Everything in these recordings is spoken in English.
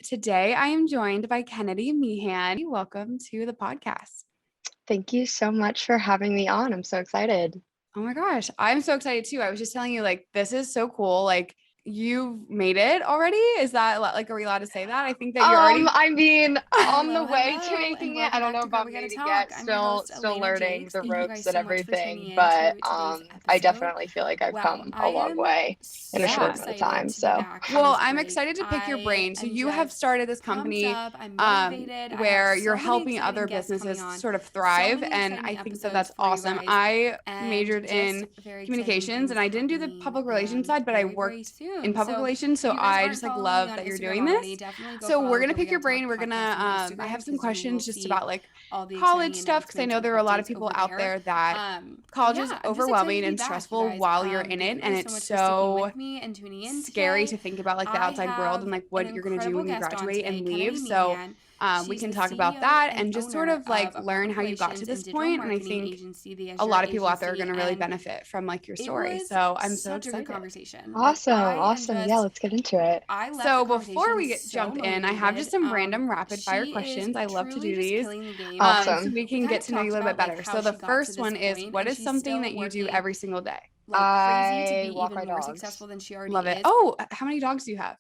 today I am joined by Kennedy Meehan. Welcome to the podcast. Thank you so much for having me on. I'm so excited. Oh my gosh, I'm so excited too. I was just telling you, like, this is so cool. Like, you've made it already? Is that like, are we allowed to say that? I think that you're already. I mean, on the way to Hello, and making it. I welcome don't back know to Girl, about We Gotta making Talk. it. I'm your Still host, still Elena learning Jakes. the Thank you ropes guys and so much for everything, tuning in but to today's I episode. definitely feel like I've Wow, come I a long am way in a so short amount of excited time. to be So back from Well, this I'm break. excited to pick your I brain. So am you have just started this pumped company up. I'm motivated. I have where so you're many helping exciting other guests coming businesses on. sort of So thrive. many And exciting I think that episodes that's for you awesome. guys, I and majored just in very exciting communications and things I didn't do the happening public relations side, but I very worked in soon. public So relations. if So you guys I aren't just like following me love on that you're Instagram doing already, this. definitely go So we're follow going to Girl, We pick your Gotta Talk brain. We're going to, podcast on I Instagram have some because you will questions just see about like all the college exciting stuff. Cause I announcements know and there are a lot of updates people over out there. there that But college yeah, is I'm just excited overwhelming to be and back, you stressful guys. while you're in Thank it. you And guys so it's much for sticking so with me and tuning in scary today. to think about like the I outside world and have like an what you're going to do incredible when you guest on graduate today, and leave. Kennedy So Meehan. we She's can the talk about CEO that and and just sort owner of like of a learn public how you got to relations this and digital point. And I marketing think agency, the a Azure lot of people out there are Agency, going to really and benefit from like your it story. was So I'm so such a good excited. conversation. Like awesome, I am awesome. Yeah, just let's get into it. I left the So before conversation we so jump in, I have just motivated. some random rapid fire She is questions. I love to truly do just these killing the game, and so Awesome. we we can kind get of to know you talked a little bit about like better. how So the she got to first this one is, point, what and is she's something still that you do working every single day? like crazy to I be walk even my more dogs. successful than she already Love it. is. Oh, how many dogs do you have?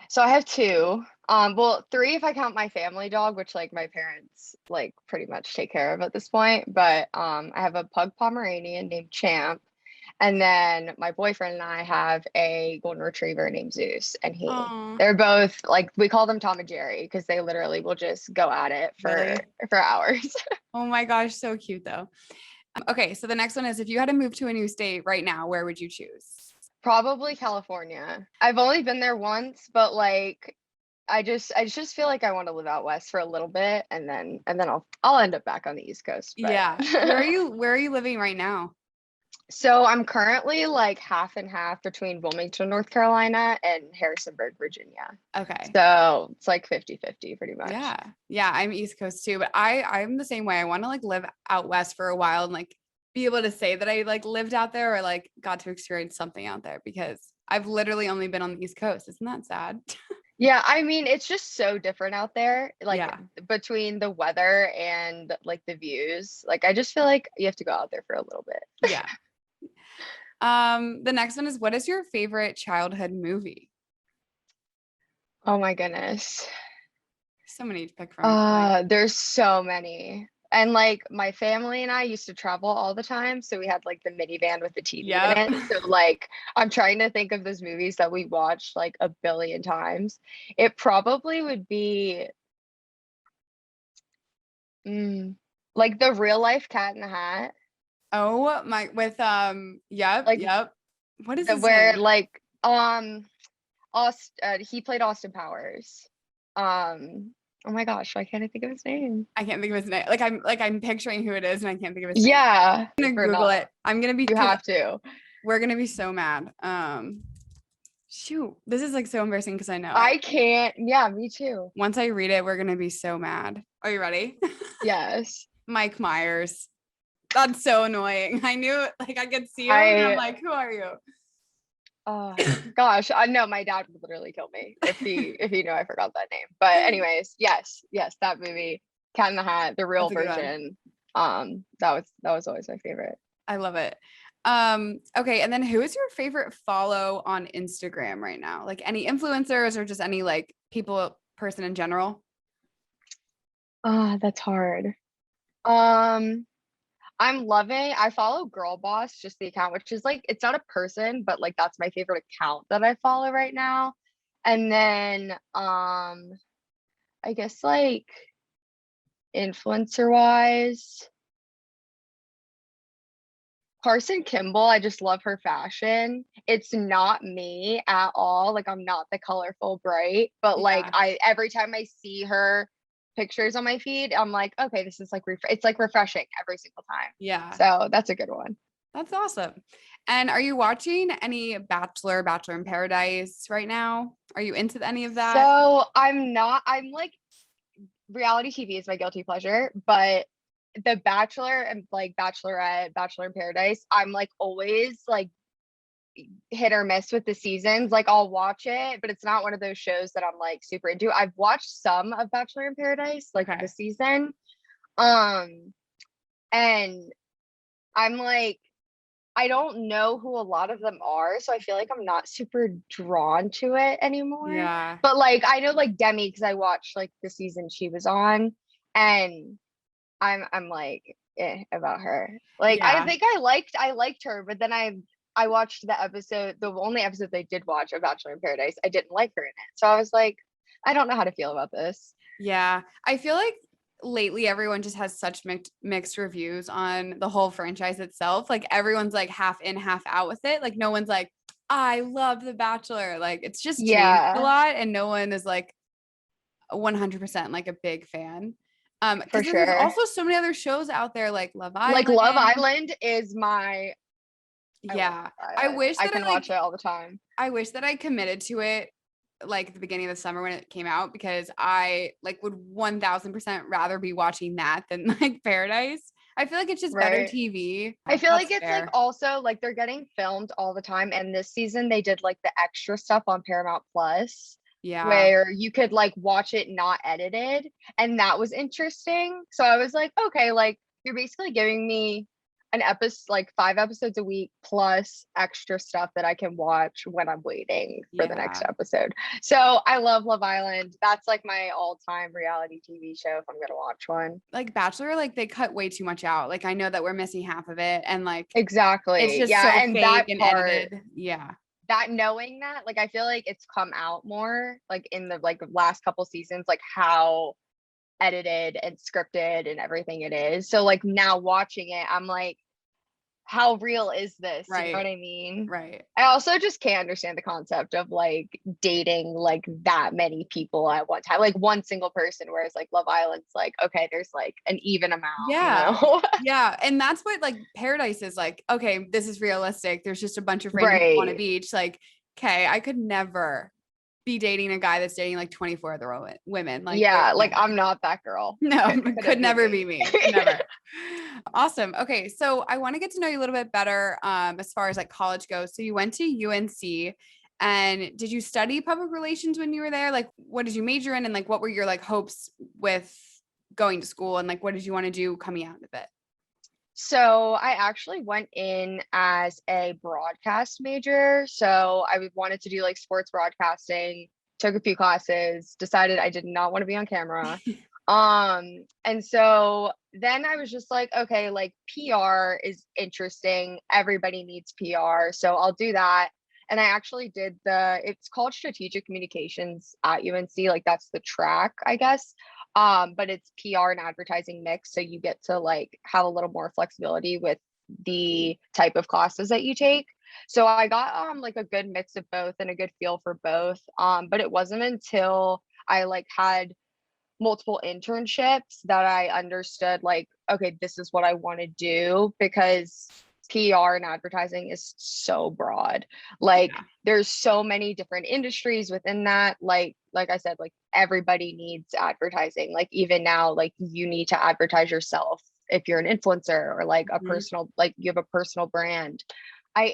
So I have two. Well, three if I count my family dog, which like my parents like pretty much take care of at this point. But I have a pug Pomeranian named Champ. And then my boyfriend and I have a golden retriever named Zeus. And Oh, they're both like, we call them Tom and Jerry because they literally will just go at it really? for hours. Oh my gosh, so cute though. Okay, so the next one is, if you had to move to a new state right now, where would you choose? Probably California. I've only been there once, but like I just feel like I want to live out west for a little bit and then I'll end up back on the East Coast. But Yeah. Where are you living right now? so I'm currently like half and half between Wilmington, North Carolina and Harrisonburg, Virginia. Okay. So it's like 50-50 pretty much. Yeah. Yeah, I'm East Coast too, but I'm the same way. I want to like live out west for a while and like be able to say that I like lived out there or like got to experience something out there because I've literally only been on the East Coast. Isn't that sad? Yeah, I mean, it's just so different out there, like Yeah. between the weather and like the views. Like I just feel like you have to go out there for a little bit. Yeah. The next one is, what is your favorite childhood movie? Oh my goodness. So many to pick from. I feel like. There's so many. And like my family and I used to travel all the time, so we had like the minivan with the TV Yep. in it. So like I'm trying to think of those movies that we watched like a billion times. It probably would be like the real life Cat in the Hat. Oh my, with yep, Like yep. What is his where name? like he played Austin Powers. Oh my gosh, why can't I think of his name? I can't think of his name. I'm picturing who it is and I can't think of his name. Yeah, I'm gonna Google it. I'm gonna be you have to. we're gonna be so mad. Shoot, this is like so embarrassing because I know I it. can't. Yeah, me too. Once I read it, we're gonna be so mad. Are you ready? Yes. Mike Myers. That's so annoying. I knew it, like I could see him and I'm like, who are you? Oh gosh, I know my dad would literally kill me if he knew I forgot that name. But anyways, yes, that movie, Cat in the Hat, the real That's a good one. version. That was always my favorite. I love it. Okay, and then who is your favorite follow on Instagram right now? Like any influencers or just any like person in general? That's hard. I follow Girl Boss, just the account, which is like, it's not a person, but like that's my favorite account that I follow right now. And then I guess like influencer wise, Carson Kimball, I just love her fashion. It's not me at all. Like I'm not the colorful bright, but like Yeah. every time I see her pictures on my feed, I'm like, okay, this is like it's like refreshing every single time. Yeah. So that's a good one. That's awesome. And are you watching any Bachelor in Paradise right now? Are you into any of that? So I'm like, reality TV is my guilty pleasure, but The Bachelor and like Bachelorette, Bachelor in Paradise, I'm like always like hit or miss with the seasons. Like I'll watch it, but it's not one of those shows that I'm like super into. I've watched some of Bachelor in Paradise, like Okay. the season. And I'm like, I don't know who a lot of them are, so I feel like I'm not super drawn to it anymore. Yeah. But like I know like Demi because I watched like the season she was on, and I'm like about her. Like I Yeah. think I liked her, but then I watched the episode, the only episode they did watch of Bachelor in Paradise. I didn't like her in it, so I was like, I don't know how to feel about this. Yeah. I feel like lately everyone just has such mixed reviews on the whole franchise itself. Like everyone's like half in, half out with it. Like no one's like, I love The Bachelor. Like it's just changed a Yeah, lot and no one is like 100% like a big fan. for Because then there's sure. also so many other shows out there like Love Like Love Island. Island is my I love Yeah. Love I Island. wish I that I can watch like it all the time. I wish that I committed to it like at the beginning of the summer when it came out because I like would 1000% rather be watching that than like Paradise. I feel like it's just better Right. TV. I feel like That's it's like fair. also like they're getting filmed all the time. And this season they did like the extra stuff on Paramount Plus Yeah. where you could like watch it not edited. And that was interesting. So I was like, okay, like you're basically giving me an episode, like 5 episodes a week plus extra stuff that I can watch when I'm waiting for the next Yeah. episode. So I love Love Island. That's like my all-time reality TV show if I'm gonna watch one. Like Bachelor, like they cut way too much out. Like I know that we're missing half of it and like it's Exactly. just Yeah. so And fake that and part, edited. Yeah. that knowing that, like I feel like it's come out more like in the like last couple seasons, like how edited and scripted and everything it is. So like now watching it, I'm like, how real is this? You know Right. what I mean? Right. I also just can't understand the concept of like dating like that many people at one time, like one single person, whereas like Love Island's like, okay, there's like an even amount, you Yeah. know? Yeah. And that's what like Paradise is like, okay, this is realistic. There's just a bunch of random people on a Right. beach. Like, okay, I could never be dating a guy that's dating like 24 other women. Like, Yeah, like never. I'm not that girl. No, Couldn't could never me. be me. Never. Awesome. Okay. So I want to get to know you a little bit better as far as like college goes. So you went to UNC and did you study public relations when you were there? Like what did you major in and like what were your like hopes with going to school and like what did you want to do coming out of it? So I actually went in as a broadcast major. So wanted to do like sports broadcasting, took a few classes, decided I did not want to be on camera. And so then I was just like, okay, like PR is interesting. Everybody needs PR. So I'll do that. And I actually did it's called strategic communications at UNC. Like that's the track, I guess. But it's PR and advertising mix. So you get to like have a little more flexibility with the type of classes that you take. So I got like a good mix of both and a good feel for both. But it wasn't until I like had multiple internships that I understood like, okay, this is what I want to do because PR and advertising is so broad. Like Yeah. there's so many different industries within that. Like I said, like everybody needs advertising. Like even now, like you need to advertise yourself if you're an influencer or like a personal, like you have a personal brand. I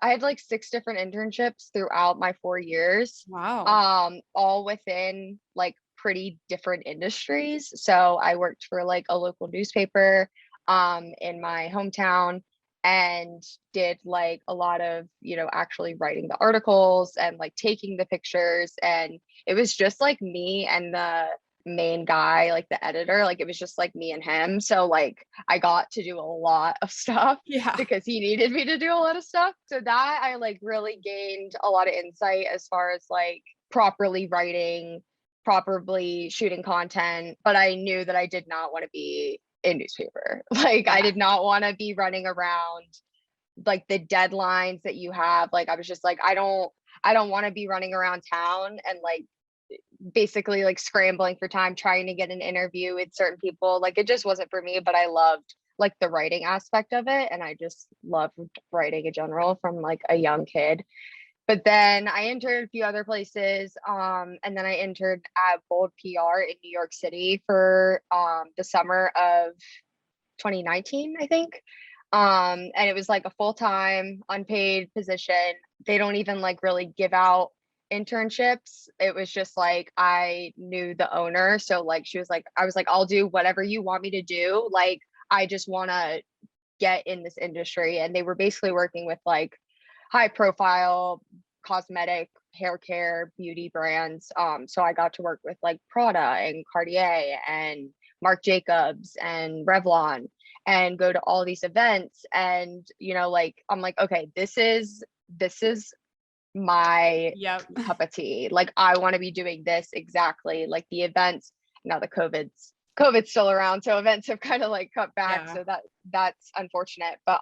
had like 6 different internships throughout my 4 years. Wow. All within like pretty different industries. So I worked for like a local newspaper in my hometown and did like a lot of, actually writing the articles and like taking the pictures. And it was just like me and the main guy, like the editor, like it was just like me and him. So like I got to do a lot of stuff Yeah. because he needed me to do a lot of stuff. So that I like really gained a lot of insight as far as like properly writing, properly shooting content. But I knew that I did not want to be in newspaper. Like I Yeah. did not want to be running around like the deadlines that you have. Like I was just like, I don't want to be running around town and like basically like scrambling for time trying to get an interview with certain people. Like it just wasn't for me, but I loved like the writing aspect of it, and I just loved writing in general from like a young kid. But then I entered a few other places, and then I entered at Bold PR in New York City for the summer of 2019, I think. And it was like a full-time unpaid position. They don't even like really give out internships. It was just like I knew the owner, so like she was like, I was like, I'll do whatever you want me to do. Like I just want to get in this industry. And they were basically working with like high profile cosmetic, hair care, beauty brands. So I got to work with like Prada and Cartier and Marc Jacobs and Revlon, and go to all these events. And like I'm like, okay, this is my Yep. cup of tea. Like I want to be doing this exactly. Like the events, now the COVID's still around, so events have kind of like cut back. Yeah. So that's unfortunate. But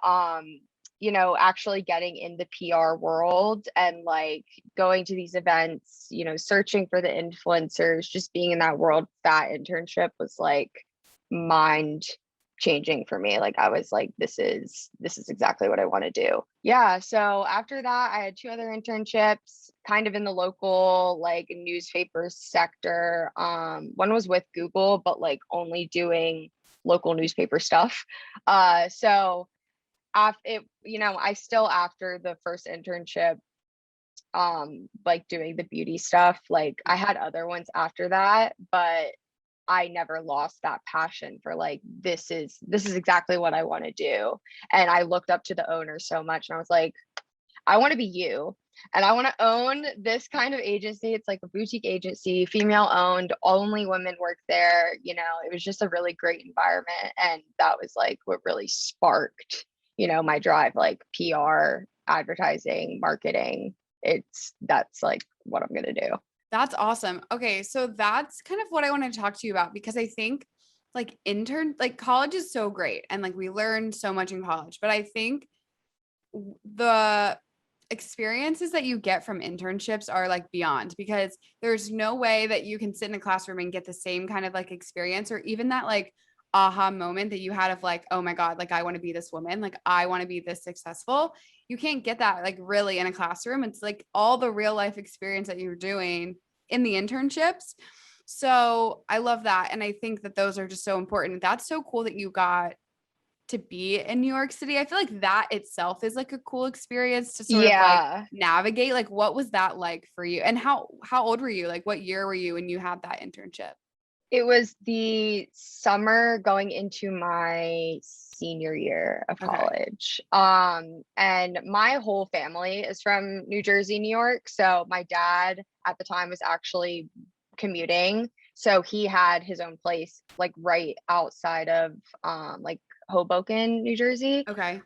actually getting in the PR world and like going to these events, searching for the influencers, just being in that world, that internship was like mind changing for me. Like I was like, this is exactly what I want to do. Yeah. So after that, I had two other internships kind of in the local like newspaper sector. One was with Google, but like only doing local newspaper stuff. So I still, after the first internship, like doing the beauty stuff, like I had other ones after that, but I never lost that passion for like, this is exactly what I want to do. And I looked up to the owner so much, and I was like, I want to be you. And I want to own this kind of agency. It's like a boutique agency, female owned, only women work there. It was just a really great environment. And that was like what really sparked, my drive, like PR, advertising, marketing. That's like what I'm going to do. That's awesome. Okay, so that's kind of what I want to talk to you about, because I think like college is so great and like we learn so much in college, but I think the experiences that you get from internships are like beyond, because there's no way that you can sit in a classroom and get the same kind of like experience, or even that like aha moment that you had of like, oh my God, like I want to be this woman, like I want to be this successful. You can't get that like really in a classroom. It's like all the real life experience that you're doing in the internships. So I love that. And I think that those are just so important. That's so cool that you got to be in New York City. I feel like that itself is like a cool experience to sort of like navigate. Like, what was that like for you? And how old were you? Like, what year were you when you had that internship? It was the summer going into my senior year of college. And my whole family is from New Jersey, New York. So my dad at the time was actually commuting. So he had his own place like right outside of like Hoboken, New Jersey. Okay.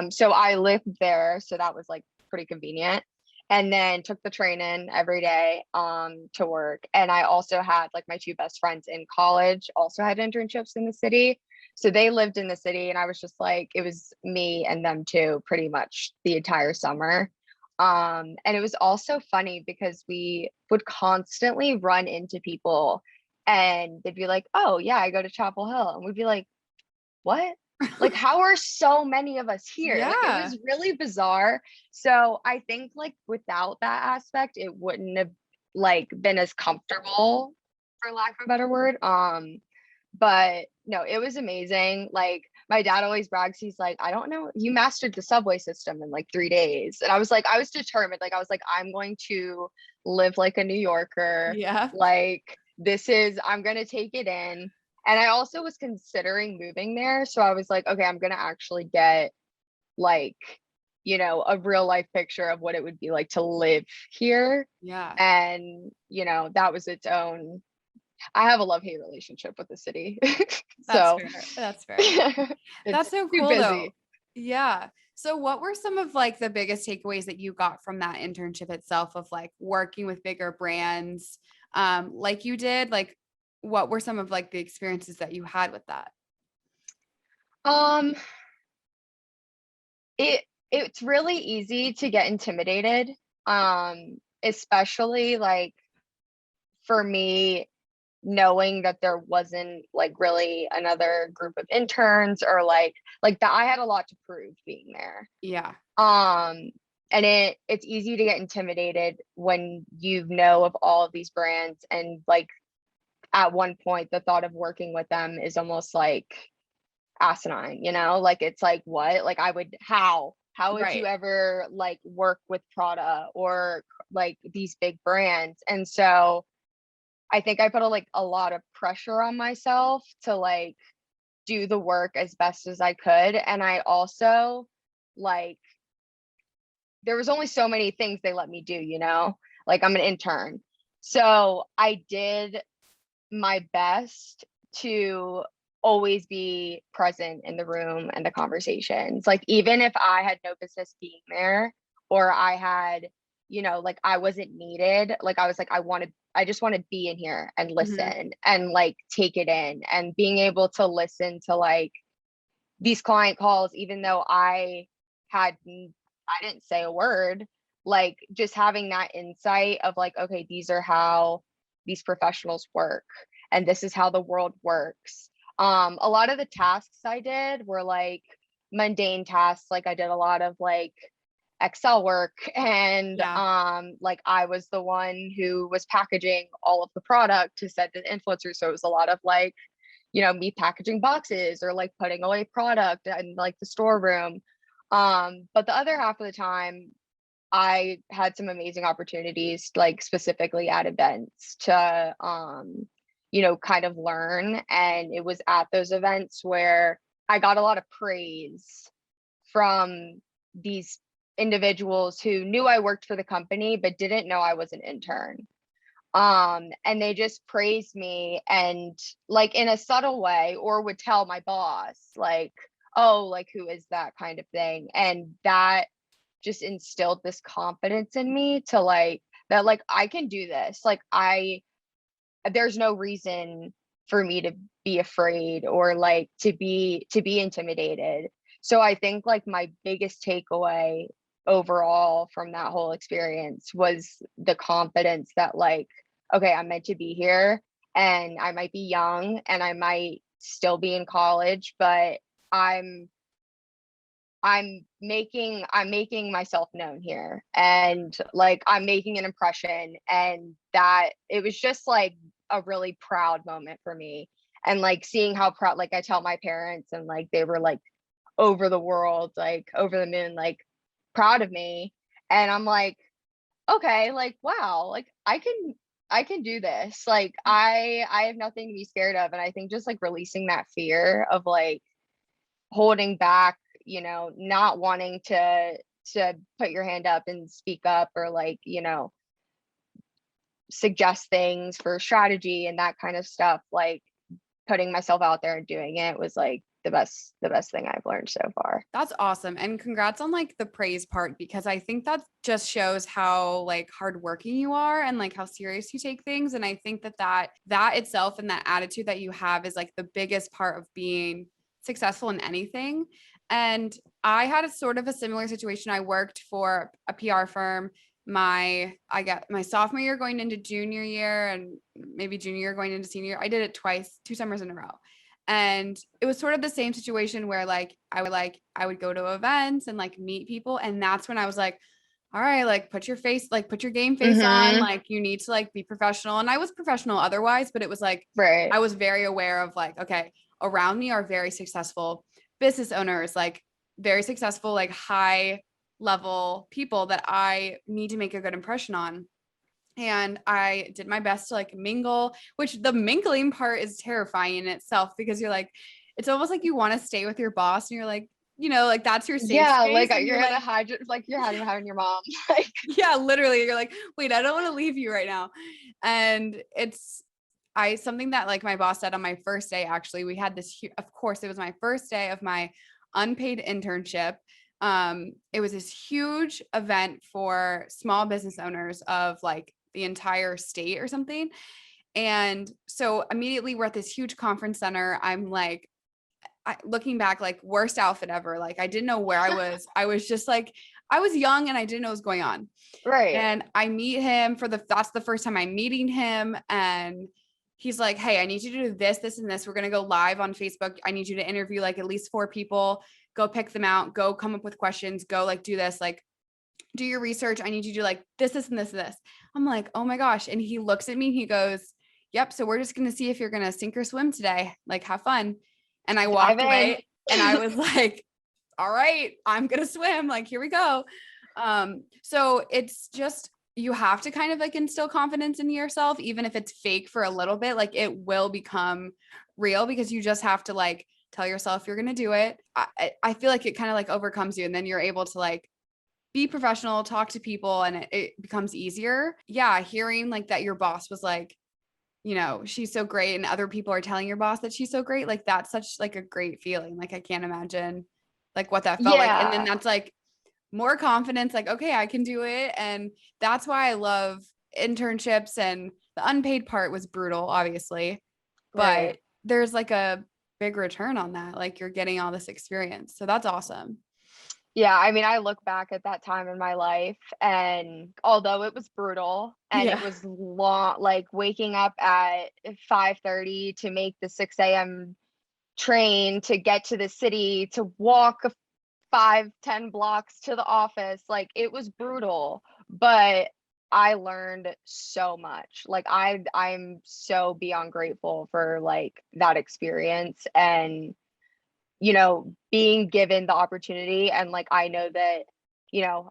So I lived there. So that was like pretty convenient. And then took the train in every day to work. And I also had like my two best friends in college also had internships in the city. So they lived in the city, and I was just like, it was me and them too, pretty much the entire summer. And it was also funny because we would constantly run into people and they'd be like, oh yeah, I go to Chapel Hill. And we'd be like, what? Like, how are so many of us here? Like, it was really bizarre. So I think like without that aspect, it wouldn't have like been as comfortable, for lack of a better word. But no, it was amazing. Like my dad always brags, he's like, I don't know, you mastered the subway system in like 3 days. And I was like, I was determined. Like I was like, I'm going to live like a New Yorker. Yeah. Like I'm gonna take it in. And I also was considering moving there. So I was like, okay, I'm going to actually get like, a real life picture of what it would be like to live here. Yeah. And, that was its own, I have a love-hate relationship with the city. So That's fair. That's so cool though. Yeah. So what were some of like the biggest takeaways that you got from that internship itself, of like working with bigger brands like you did? Like, what were some of like the experiences that you had with that? It's really easy to get intimidated, especially like for me, knowing that there wasn't like really another group of interns, or like that I had a lot to prove being there. Yeah. And it's easy to get intimidated when you know of all of these brands, and like at one point the thought of working with them is almost like asinine, you know, like it's like, what, like how would you Right. ever like work with Prada or like these big brands? And so I think I put a lot of pressure on myself to like do the work as best as I could. And I also like, there was only so many things they let me do, you know, like I'm an intern. So I did my best to always be present in the room and the conversations. Like, even if I had no business being there, or I had, you know, like I wasn't needed, like I was like, I just want to be in here and listen and like take it in, and being able to listen to like these client calls, even though I didn't say a word, like just having that insight of like, okay, these are how these professionals work, and this is how the world works. A lot of the tasks I did were like mundane tasks. Like I did a lot of like Excel work, and Yeah. like I was the one who was packaging all of the product to send to the influencers. So it was a lot of like, you know, me packaging boxes or like putting away product in like the storeroom. But the other half of the time, I had some amazing opportunities, like specifically at events to, you know, kind of learn. And it was at those events where I got a lot of praise from these individuals who knew I worked for the company, but didn't know I was an intern. And they just praised me, and like in a subtle way, or would tell my boss like, oh, like who is that, kind of thing. And that just instilled this confidence in me to like, that like I can do this. Like there's no reason for me to be afraid or like to be intimidated. So I think like my biggest takeaway overall from that whole experience was the confidence that like, okay, I'm meant to be here, and I might be young and I might still be in college, but I'm I'm making myself known here, and like I'm making an impression. And that it was just like a really proud moment for me. And like seeing how proud, like I tell my parents, and like they were like over the world, like over the moon, like proud of me. And I'm like, okay, like wow, like I can do this. Like I have nothing to be scared of. And I think just like releasing that fear of like holding back, you know, not wanting to put your hand up and speak up, or like, you know, suggest things for strategy and that kind of stuff, like putting myself out there and doing it was like the best thing I've learned so far. That's awesome. And congrats on like the praise part, because I think that just shows how like hardworking you are and like how serious you take things. And I think that itself and that attitude that you have is like the biggest part of being successful in anything. And I had a sort of a similar situation. I worked for a PR firm I got my sophomore year going into junior year, and maybe junior year going into senior year. I did it twice, 2 summers in a row. And it was sort of the same situation where like I would go to events and like meet people. And that's when I was like, all right, like put your game face on. Mm-hmm. Like you need to like be professional. And I was professional otherwise, but it was like Right. I was very aware of like, okay, around me are very successful business owners, like very successful, like high level people that I need to make a good impression on. And I did my best to like mingle, which the mingling part is terrifying in itself, because you're like, it's almost like you want to stay with your boss and you're like, you know, like that's your safe Yeah, space. like And you're you're gonna like, hide like you're hiding behind your mom. Like yeah, literally, you're like, wait, I don't want to leave you right now. And something that like my boss said on my first day, actually, we had this, of course, it was my first day of my unpaid internship. It was this huge event for small business owners of like the entire state or something. And so immediately we're at this huge conference center. I'm like, looking back, like worst outfit ever. Like I didn't know where I was. I was just like, I was young and I didn't know what was going on. right. And I meet him that's the first time I'm meeting him. And he's like, hey, I need you to do this, this, and this. We're going to go live on Facebook. I need you to interview like at least 4 people, go pick them out, go come up with questions, go like do this, like do your research. I need you to do like this, and this. I'm like, oh my gosh. And he looks at me, he goes, yep. So we're just going to see if you're going to sink or swim today. Like have fun. And I walked Dive in. away and I was like, all right, I'm going to swim. Like, here we go. So it's just, you have to kind of like instill confidence in yourself, even if it's fake for a little bit, like it will become real because you just have to like tell yourself you're going to do it. I feel like it kind of like overcomes you and then you're able to like be professional, talk to people, and it becomes easier. Yeah. Hearing like that your boss was like, you know, she's so great and other people are telling your boss that she's so great. Like that's such like a great feeling. Like I can't imagine like what that felt like. And then Yeah. that's like more confidence, like, okay, I can do it. And that's why I love internships, and the unpaid part was brutal, obviously, Right. but there's like a big return on that. Like you're getting all this experience. So that's awesome. Yeah, I mean, I look back at that time in my life, and although it was brutal and it Yeah. was long, like waking up at 5:30 to make the 6 a.m. train to get to the city, to walk 5-10 blocks to the office, like it was brutal, but I learned so much. Like I'm so beyond grateful for like that experience, and being given the opportunity, and like I know that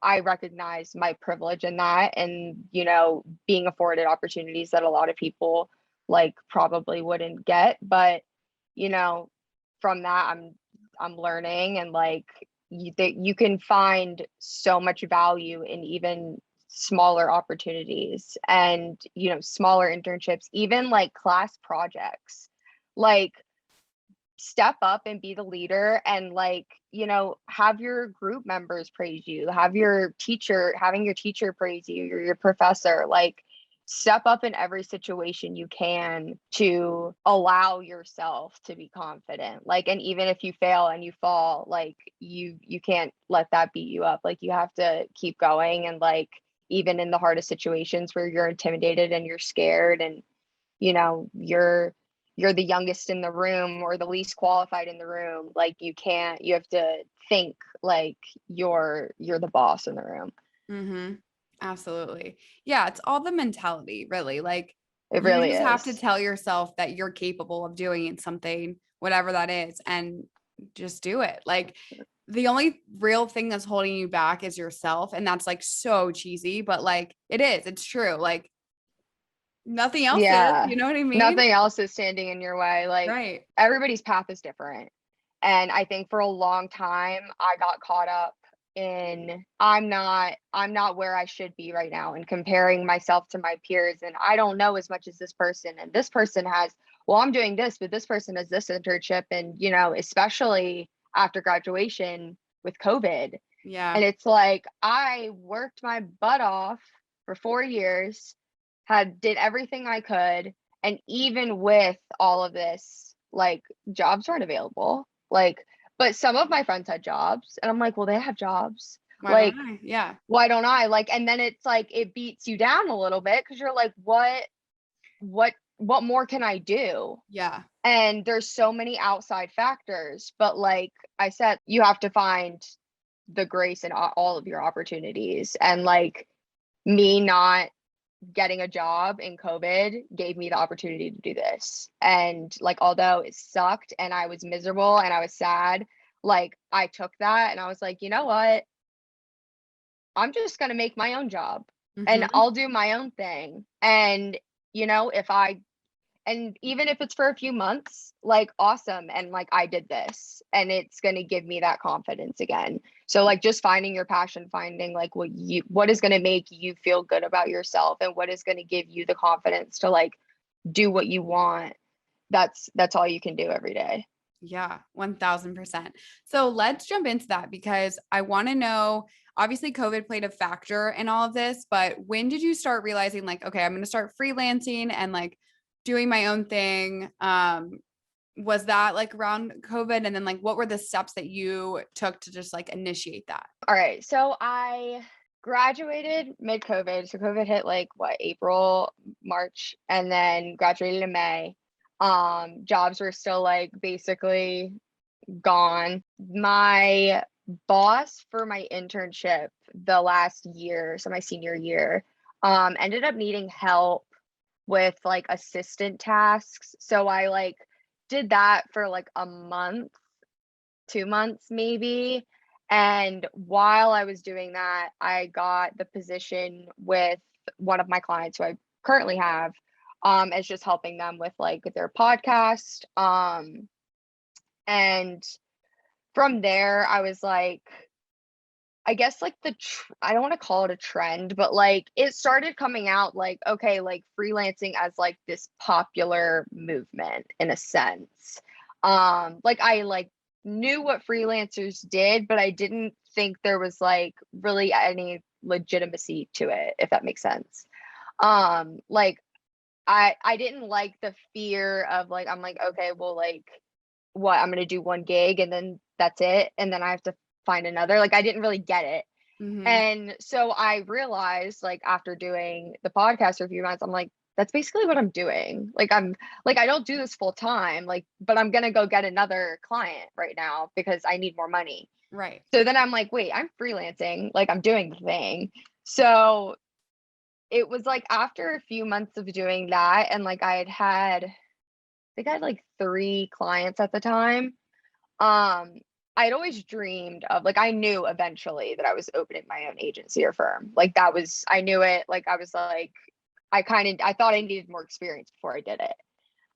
I recognize my privilege in that, and being afforded opportunities that a lot of people like probably wouldn't get. But you know from that, I'm learning, and like that you can find so much value in even smaller opportunities, and smaller internships, even like class projects. Like, step up and be the leader, and like have your group members praise you, having your teacher praise you, or your professor. Like, step up in every situation you can to allow yourself to be confident. Like, and even if you fail and you fall, like you can't let that beat you up. Like, you have to keep going, and like even in the hardest situations where you're intimidated and you're scared, and you're the youngest in the room or the least qualified in the room, like you have to think like you're the boss in the room. Mm-hmm. Absolutely. Yeah. It's all the mentality, really. Like It you really just have to is. tell yourself that you're capable of doing something, whatever that is, and just do it. Like the only real thing that's holding you back is yourself. And that's like so cheesy, but like it's true. Like nothing else is, Yeah, you know what I mean? nothing else is standing in your way. Like, Right. everybody's path is different, and I think for a long time I got caught up in I'm not where I should be right now, and comparing myself to my peers, and I don't know as much as this person, and this person has, well, I'm doing this, but this person has this internship, and especially after graduation with COVID. Yeah. And it's like, I worked my butt off for 4 years, did everything I could, and even with all of this, like, jobs weren't available. Like, but some of my friends had jobs, and I'm like, well, they have jobs. Why don't Like, I? Yeah. why don't I? Like, and then it's like it beats you down a little bit, because you're like, what more can I do? Yeah. And there's so many outside factors, but like I said, you have to find the grace in all of your opportunities. And like, me not getting a job in COVID gave me the opportunity to do this. And like, although it sucked and I was miserable and I was sad, like I took that and I was like, you know what? I'm just going to make my own job, and Mm-hmm. I'll do my own thing. And if I and even if it's for a few months, like, awesome. And like, I did this, and it's going to give me that confidence again. So like, just finding your passion, finding like what is going to make you feel good about yourself, and what is going to give you the confidence to like do what you want. That's all you can do every day. Yeah, 1000%. So let's jump into that because I want to know, obviously COVID played a factor in all of this, but when did you start realizing like, okay, I'm going to start freelancing and like doing my own thing? Was that like around COVID? And then like, what were the steps that you took to just like initiate that? All right. So I graduated mid-COVID. So COVID hit like what, April, March, and then graduated in May. Jobs were still like basically gone. My boss for my internship the last year, so my senior year, ended up needing help with like assistant tasks. So I like did that for like a month, 2 months maybe. And while I was doing that, I got the position with one of my clients who I currently have, as just helping them with like their podcast. And from there, I was like, I guess like I don't want to call it a trend, but like it started coming out like, okay, like freelancing as like this popular movement in a sense. Like I like knew what freelancers did, but I didn't think there was like really any legitimacy to it, if that makes sense. Like I didn't like the fear of like, I'm like, okay, well, like what, I'm gonna do one gig and then that's it, and then I have to find another. Like I didn't really get it. Mhm. And so I realized like after doing the podcast for a few months, I'm like, that's basically what I'm doing. Like I'm like, I don't do this full time, like, but I'm gonna go get another client right now because I need more money. Right. So then I'm like, wait, I'm freelancing, like I'm doing the thing. So it was like after a few months of doing that, and like I think I had like 3 clients at the time. I'd always dreamed of like, I knew eventually that I was opening my own agency or firm. Like that was, I knew it. Like I was like, I thought I needed more experience before I did it.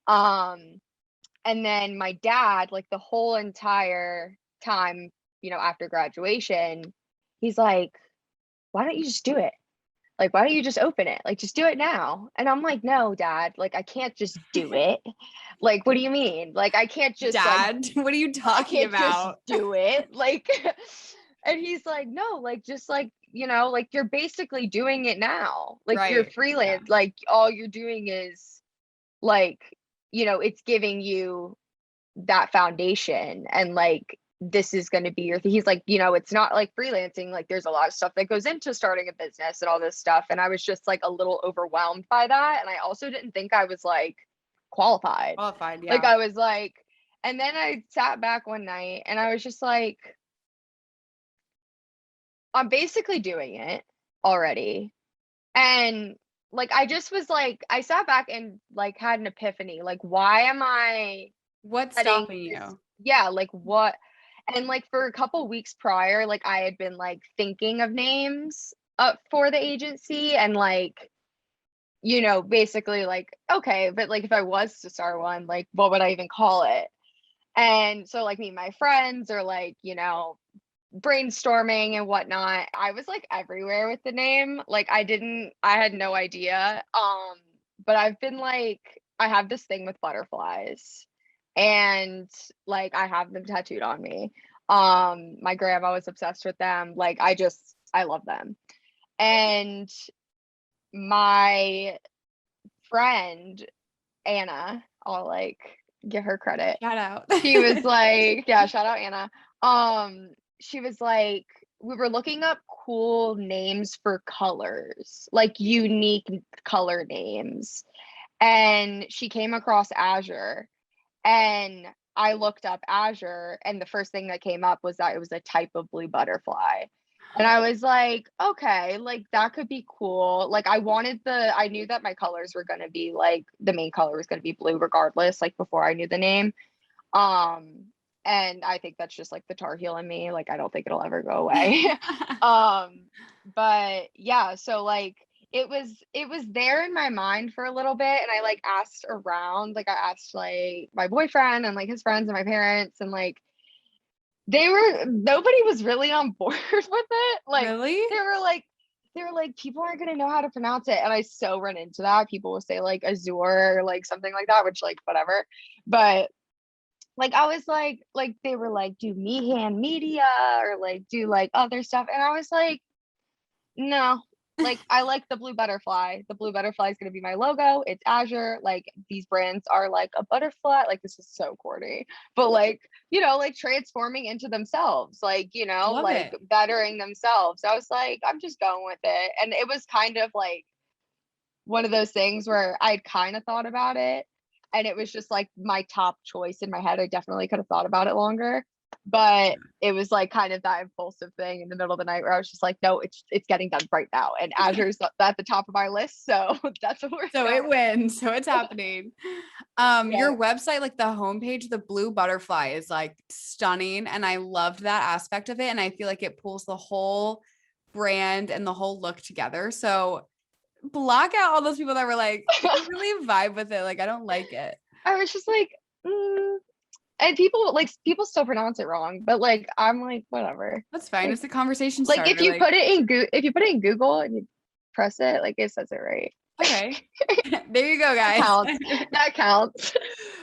And then my dad, like the whole entire time, after graduation, he's like, why don't you just do it? Like, why don't you just open it? Like, just do it now. And I'm like, no, Dad, like, I can't just do it. Like, what do you mean? Like, I can't just Dad, what are you I talking can't just about? do it. Like, and he's like, no, like, just like, like you're basically doing it now. Like, you're Right. freelance. Like, all you're doing is like, it's giving you that foundation, and like this is going to be he's like, it's not like freelancing, like there's a lot of stuff that goes into starting a business and all this stuff. And I was just like a little overwhelmed by that, and I also didn't think I was like qualified. Qualified, Like yeah. I was like, and then I sat back one night and I was just like, I'm basically doing it already. And like I just was like, I sat back and like had an epiphany, like why am I What's setting stopping this? you? Yeah, like what? And like for a couple weeks prior, like I had been like thinking of names up for the agency, and like, basically like, okay, but like if I was to start one, like what would I even call it? And so like me and my friends are like, brainstorming and whatnot. I was like everywhere with the name. Like I had no idea. But I've been like, I have this thing with butterflies, and like I have them tattooed on me. My grandma was obsessed with them. Like I love them. And my friend Anna, I'll like give her credit. Shout out. She was like, yeah, shout out Anna. She was like, we were looking up cool names for colors, like unique color names. And she came across Azure, and I looked up Azure, and the first thing that came up was that it was a type of blue butterfly. And I was like, okay, like that could be cool. Like I knew that my colors were going to be like, the main color was going to be blue regardless, like before I knew the name. Um, and I think that's just like the Tar Heel in me. Like I don't think it'll ever go away. But yeah, so like it was there in my mind for a little bit, and I like asked around, like I asked like my boyfriend and like his friends and my parents, and like nobody was really on board with it. Like Really? they were like, people aren't gonna know how to pronounce it. And I so run into that. People will say like Azure or like something like that, which like whatever. But like I was like they were like, do Meehan media or like do like other stuff. And I was like, no, like I like the blue butterfly. The blue butterfly is gonna be my logo. It's Azure. Like these brands are like a butterfly. Like this is so corny, but like, like transforming into themselves, like, Love like it. bettering themselves. I was like, I'm just going with it. And it was kind of like one of those things where I'd kind of thought about it, and it was just like my top choice in my head. I definitely could have thought about it longer. But it was like kind of that impulsive thing in the middle of the night where I was just like, no, it's getting done right now. And Azure's at the top of my list. So that's what we're So going. it wins. So it's happening. Your website, like the homepage, the blue butterfly is like stunning. And I loved that aspect of it. And I feel like it pulls the whole brand and the whole look together. So block out all those people that were like, I don't really vibe with it. Like, I don't like it. I was just like, and people still pronounce it wrong, but like I'm like, whatever. That's fine. Like, It's a conversation like starter. if you put it in if you put it in Google and you press it, like it says it right. Okay. There you go, guys. That counts.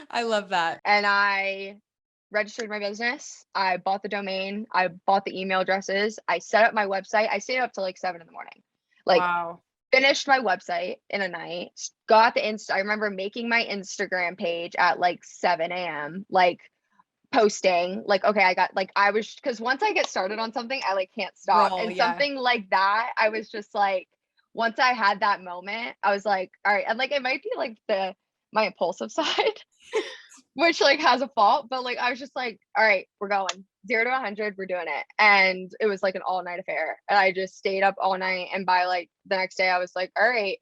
I love that. And I registered my business. I bought the domain. I bought the email addresses. I set up my website. I stayed up till like 7 a.m. Like Wow. finished my website in a night. Got the I remember making my Instagram page at like 7 a.m. like posting like, okay, I got like, I was, because once I get started on something, I like can't stop. And something like that, I was just like, once I had that moment, I was like, all right. And like, it might be like my impulsive side, which like has a fault, but like, I was just like, all right, we're going 0 to 100. We're doing it. And it was like an all night affair. And I just stayed up all night. And by like the next day I was like, all right,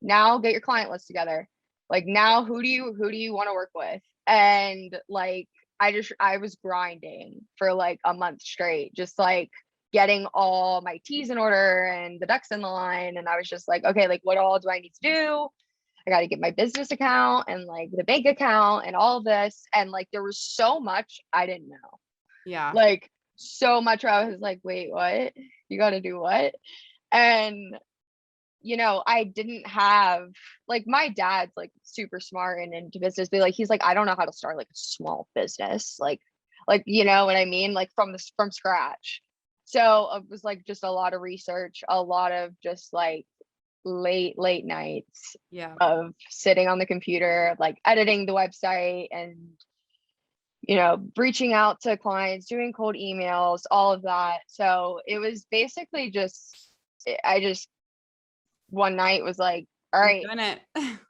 now get your client list together. Like now, who do you want to work with? And like, I was grinding for like a month straight, just like getting all my T's in order and the ducks in the line. And I was just like, okay, like what all do I need to do? I got to get my business account and like the bank account and all of this. And like, there was so much I didn't know. Yeah. Like so much where I was like, wait, what? You got to do what? And you know, I didn't have like my dad's like super smart and into business, but like he's like, I don't know how to start like a small business, like you know what I mean, like from scratch. So it was like just a lot of research, a lot of just like late nights of sitting on the computer, like editing the website and you know, reaching out to clients, doing cold emails, all of that. So it was basically I just one night was like, all right,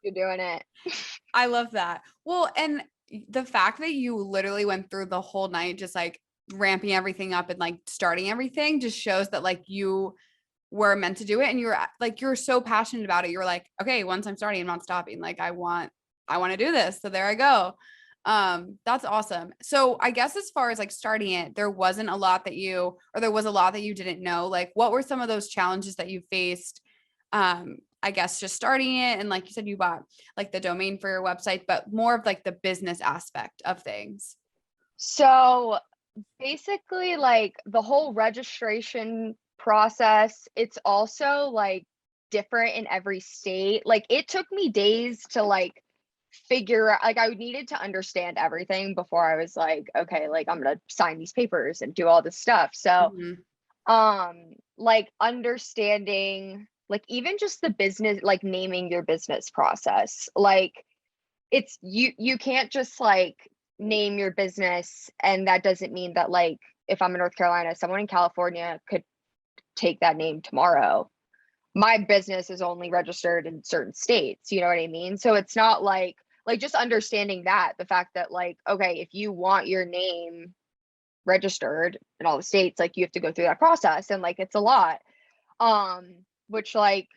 you're doing it. I love that. Well, and the fact that you literally went through the whole night, just like ramping everything up and like starting everything just shows that like you were meant to do it. And you're so passionate about it. You're like, okay, once I'm starting, I'm not stopping. Like I want to do this. So there I go. That's awesome. So I guess as far as like starting it, there was a lot that you didn't know. Like what were some of those challenges that you faced? I guess just starting it. And like you said, you bought like the domain for your website, but more of like the business aspect of things. So basically like the whole registration process, it's also like different in every state. Like it took me days to like figure out, like I needed to understand everything before I was like, okay, like I'm gonna sign these papers and do all this stuff. So like understanding like even just the business, like naming your business process, like it's you can't just like name your business, and that doesn't mean that like if I'm in North Carolina, someone in California could take that name tomorrow. My business is only registered in certain states, you know what I mean? So it's not like just understanding that, the fact that like, okay, if you want your name registered in all the states, like you have to go through that process, and like it's a lot. Which like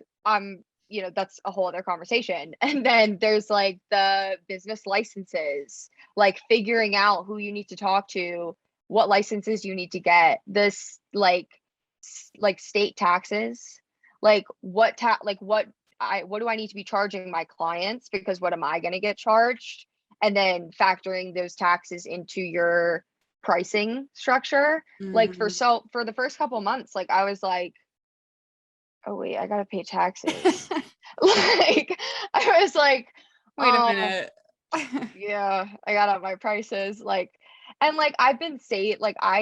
you know, that's a whole other conversation. And then there's like the business licenses, like figuring out who you need to talk to, what licenses you need to get, this like state taxes, like what do I need to be charging my clients, because what am I going to get charged, and then factoring those taxes into your pricing structure. Like for the first couple months, like I was like, oh wait, I gotta pay taxes. Like I was like, wait a minute. Yeah, I got up my prices. Like, and like I've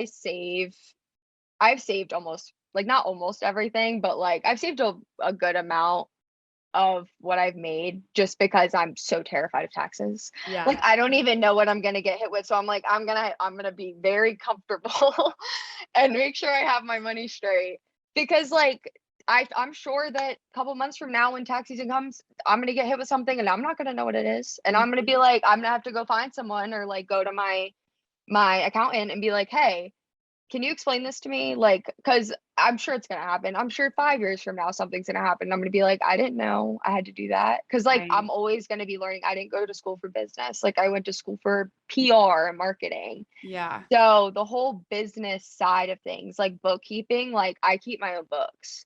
saved almost, like not almost everything, but like I've saved a good amount of what I've made, just because I'm so terrified of taxes. Yeah. Like I don't even know what I'm gonna get hit with. So I'm like, I'm gonna be very comfortable and make sure I have my money straight, because like I'm sure that a couple months from now when tax season comes, I'm gonna get hit with something and I'm not gonna know what it is. And I'm gonna be like, I'm gonna have to go find someone, or like go to my my accountant and be like, hey, can you explain this to me? Like, because I'm sure it's gonna happen. I'm sure 5 years from now something's gonna happen. I'm gonna be like, I didn't know I had to do that. Because like Right. I'm always gonna be learning. I didn't go to school for business. Like I went to school for PR and marketing. Yeah. So the whole business side of things, like bookkeeping, like I keep my own books.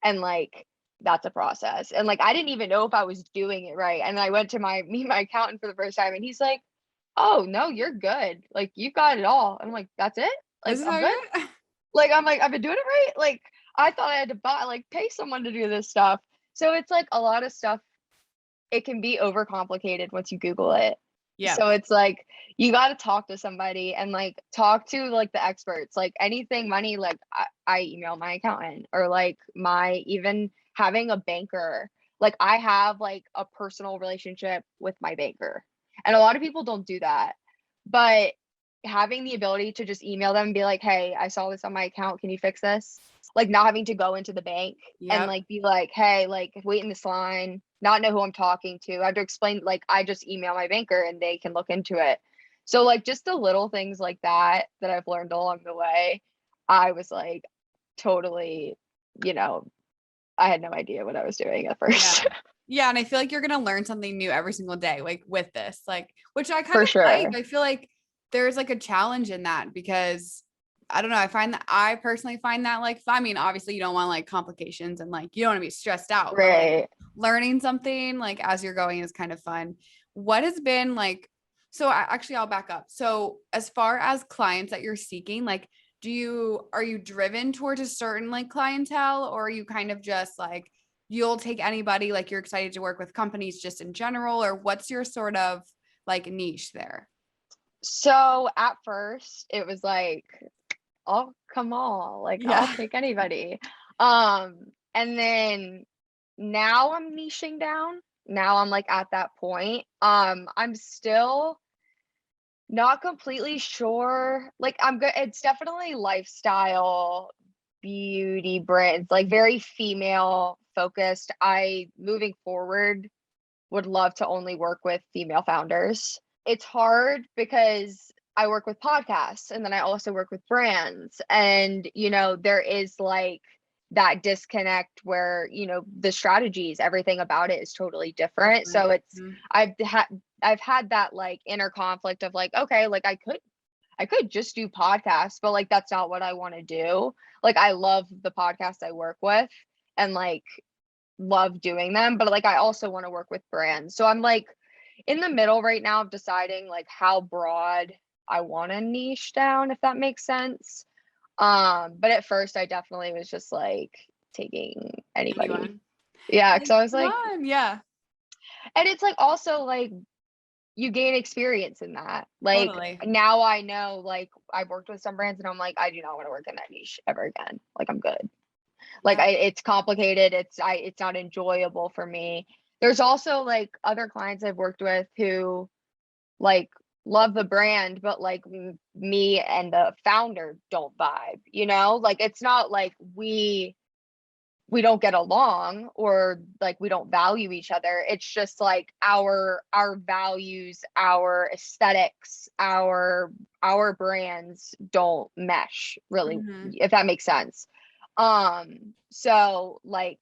And like that's a process. And like I didn't even know if I was doing it right. And I went to meet my accountant for the first time and he's like, oh no, you're good. Like you got it all. I'm like, that's it? Like This is I'm how good. you Like I'm like, I've been doing it right. Like I thought I had to pay someone to do this stuff. So it's like a lot of stuff, it can be overcomplicated once you Google it. Yeah. So it's like you got to talk to somebody and like talk to like the experts. Like anything money, like I email my accountant, or like my even having a banker. Like I have like a personal relationship with my banker. And a lot of people don't do that. But having the ability to just email them and be like, hey, I saw this on my account. Can you fix this? Like not having to go into the bank and Yep. like be like, hey, like wait in this line, not know who I'm talking to. I have to explain, like I just email my banker and they can look into it. So like just the little things like that I've learned along the way, I was like totally, you know, I had no idea what I was doing at first. Yeah. Yeah. And I feel like you're going to learn something new every single day, like with this, like, which I kind For of sure. like. I feel like there's like a challenge in that because I don't know. I personally find that like, I mean, obviously you don't want like complications and like, you don't want to be stressed out, but like Right. learning something like as you're going is kind of fun. What has been like, actually I'll back up. So as far as clients that you're seeking, like, are you driven towards a certain like clientele, or are you kind of just like, you'll take anybody, like you're excited to work with companies just in general, or what's your sort of like niche there? So at first it was like, oh, come on, like I'll Yeah. take anybody. And then now I'm niching down. Now I'm like at that point. I'm still not completely sure. Like I'm good. It's definitely lifestyle, beauty brands, like very female focused. I moving forward would love to only work with female founders. It's hard because I work with podcasts and then I also work with brands. And, you know, there is like that disconnect where, you know, the strategies, everything about it is totally different. So it's, Mhm. I've had that like inner conflict of like, okay, like I could just do podcasts, but like that's not what I want to do. Like I love the podcasts I work with and like love doing them, but like I also want to work with brands. So I'm like in the middle right now of deciding like how broad I want to niche down, if that makes sense. But at first I definitely was just like taking anybody. Anyone? Yeah, Like, because I was come like, on. Yeah. and it's like also like you gain experience in that. Like Totally. now I know, like I've worked with some brands and I'm like, I do not want to work in that niche ever again. Like I'm good. Like Yeah. it's complicated. It's not enjoyable for me. There's also like other clients I've worked with who like love the brand, but like me and the founder don't vibe, you know? Like it's not like we don't get along or like we don't value each other. It's just like our values, our aesthetics, our brands don't mesh really, Mhm. if that makes sense. So like,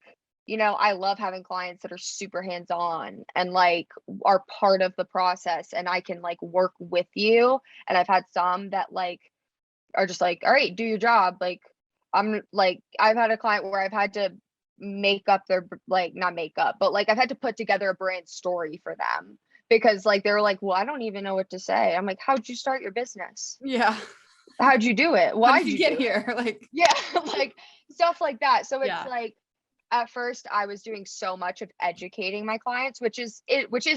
you know, I love having clients that are super hands-on and like are part of the process and I can like work with you. And I've had some that like are just like, all right, do your job. Like I'm like, I've had a client where I've had to make up their like not make up, but like I've had to put together a brand story for them because like they were like, well, I don't even know what to say. I'm like, how'd you start your business? Yeah. How'd you do it? How Why'd did you you do get it? here? Like, Yeah, like stuff like that. So it's yeah. like at first I was doing so much of educating my clients, which is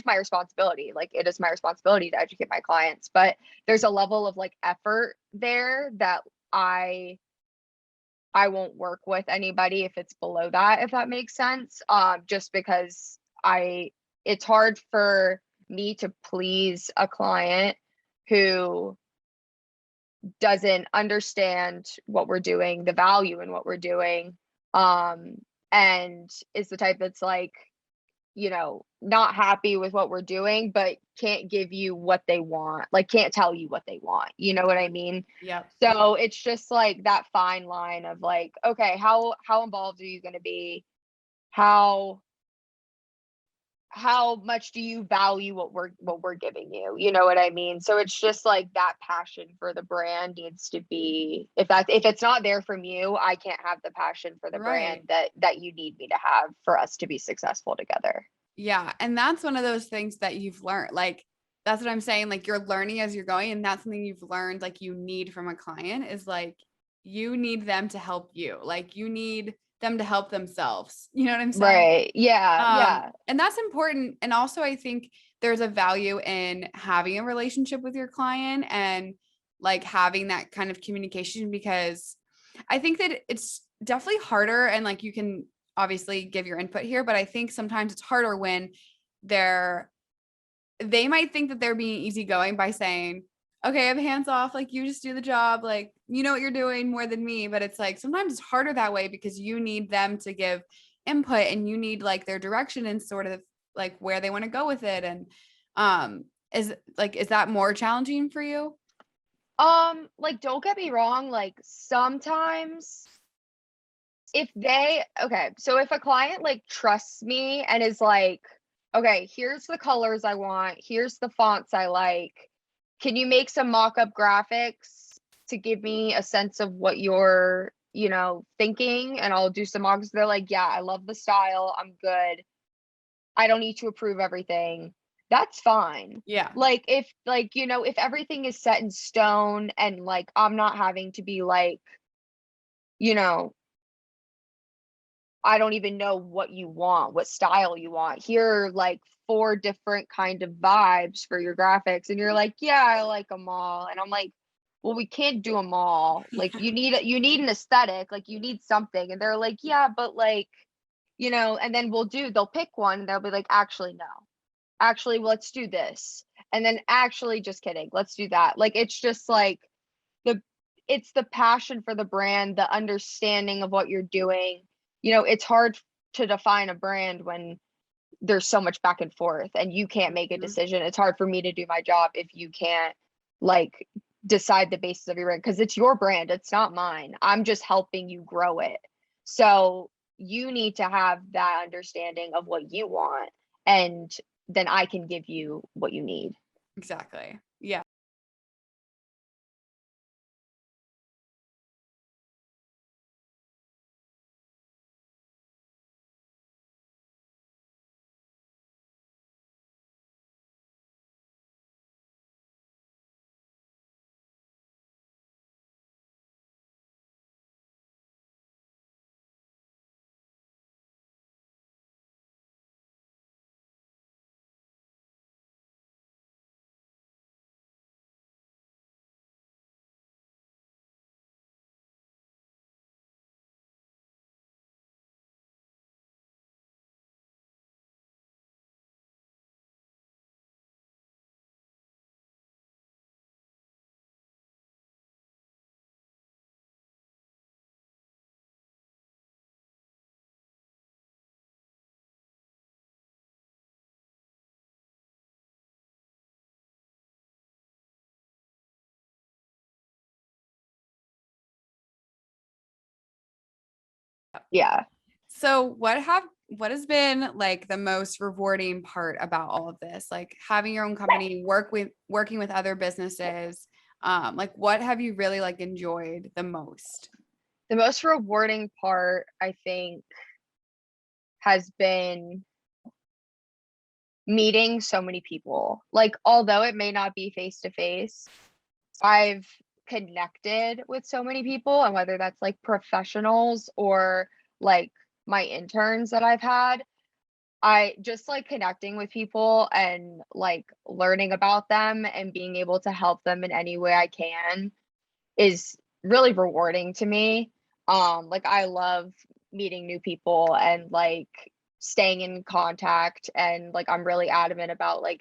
my responsibility. Like it is my responsibility to educate my clients, but there's a level of like effort there that I won't work with anybody if it's below that, if that makes sense. Just because it's hard for me to please a client who doesn't understand what we're doing, the value in what we're doing, and is the type that's like, not happy with what we're doing, but can't give you what they want, like can't tell you what they want. You know what I mean? Yep. So it's just like that fine line of like, okay, how involved are you going to be? How much do you value what we're giving you? You know what I mean? So it's just like that passion for the brand needs to be, if it's not there from you, I can't have the passion for the brand that you need me to have for us to be successful together. Yeah. And that's one of those things that you've learned. Like, that's what I'm saying. Like, you're learning as you're going. And that's something you've learned, like, you need from a client is like, you need them to help you. Like, you need them to help themselves. You know what I'm saying? Right. Yeah. And that's important. And also, I think there's a value in having a relationship with your client and like having that kind of communication, because I think that it's definitely harder, and like you can obviously give your input here, but I think sometimes it's harder when they might think that they're being easygoing by saying, okay, I have hands off, like you just do the job, like you know what you're doing more than me. But it's like sometimes it's harder that way because you need them to give input and you need like their direction and sort of like where they want to go with it. And is that more challenging for you? Like don't get me wrong, like sometimes so if a client like trusts me and is like, okay, here's the colors I want, here's the fonts I like, can you make some mock-up graphics to give me a sense of what you're, thinking, and I'll do some mocks. They're like, yeah, I love the style, I'm good, I don't need to approve everything. That's fine. Yeah. Like if if everything is set in stone and like I'm not having to be like, I don't even know what you want, what style you want. Here are like 4 different kind of vibes for your graphics. And you're like, yeah, I like them all. And I'm like, well, we can't do them all. Like you need an aesthetic, like you need something. And they're like, yeah, but like, and then they'll pick one and they'll be like, actually, no, actually, let's do this. And then actually, just kidding, let's do that. Like, it's just like it's the passion for the brand, the understanding of what you're doing. It's hard to define a brand when there's so much back and forth and you can't make a decision. It's hard for me to do my job if you can't like decide the basis of your brand, because it's your brand, it's not mine. I'm just helping you grow it. So you need to have that understanding of what you want, and then I can give you what you need. Exactly. Yeah. Yeah. So what has been like the most rewarding part about all of this? Like having your own company, working with other businesses. Like what have you really like enjoyed the most? The most rewarding part, I think, has been meeting so many people. Like, although it may not be face to face, I've connected with so many people, and whether that's like professionals or like my interns that I've had, I just like connecting with people and like learning about them and being able to help them in any way I can is really rewarding to me. Like I love meeting new people and like staying in contact, and like I'm really adamant about like